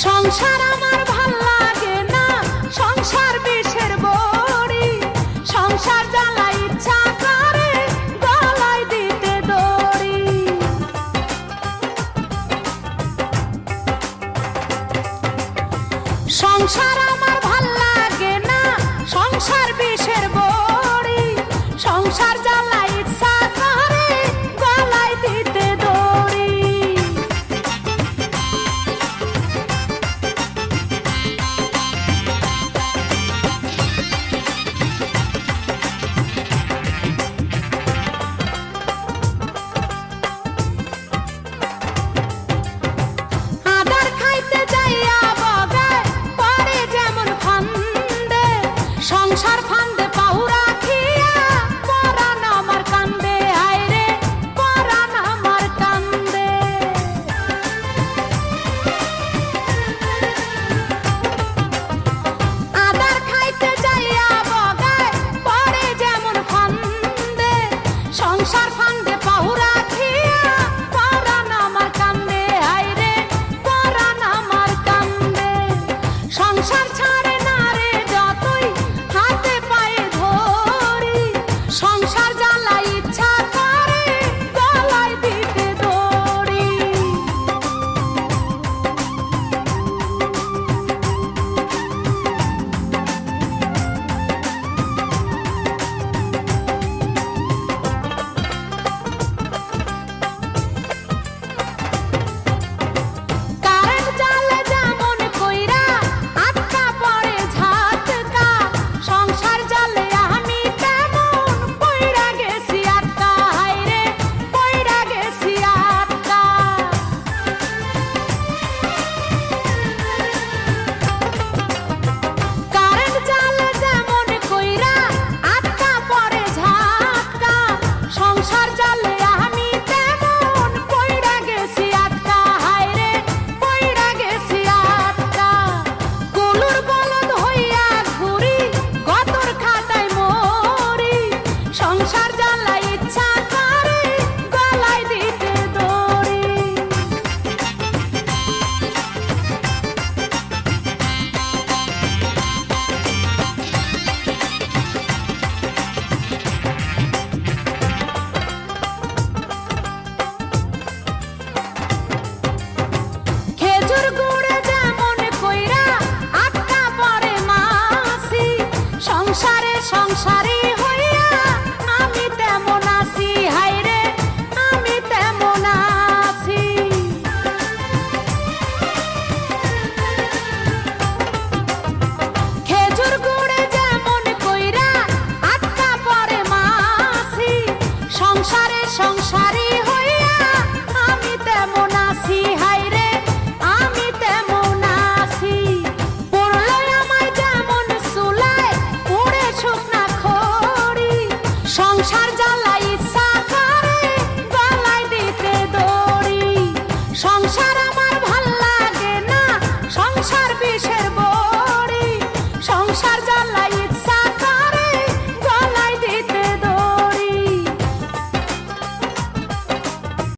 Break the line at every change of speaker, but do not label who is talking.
সংসার আমার ভাল লাগে না, সংসার বিষের বড়ি, সংসার জ্বালা ইচ্ছা করে গলায় দিতে দড়ি। সংসার আমার ভাল লাগে না, সংসার বিষের বড়ি, সংসার জ্বালা ইচ্ছা করে গলায় দিতে দড়ি। আদার খাইতে যাইয়া বগে পরে যেমন ফান্দে, সংসার ফান্দে পাউ রাখিয়া পরাণ আমার কান্দে, আইরে পরাণ আমার কান্দে। আদার খাইতে যাইয়া বগে পরে যেমন ফান্দে, সংসার ফান্দে পাউ রাখিয়া পরাণ আমার কান্দে, আইরে পরাণ আমার কান্দে। সংসার ছাড়ে না রে যতই হাতে পায়ে ধরি, সংসার জ্বালা ইচ্ছা করে গলায় দিতে দড়ি। কারেন্ট জালে যেমন কইরা আটকা পড়ে ঝাটকা, সংসার জালে আমি তেমন পইড়া গেছি আটকা, হায়রে পইড়া গেছি আটকা। কারেন্ট জালে যেমন কইরা আটকা পড়ে ঝাটকা, সংসার জালে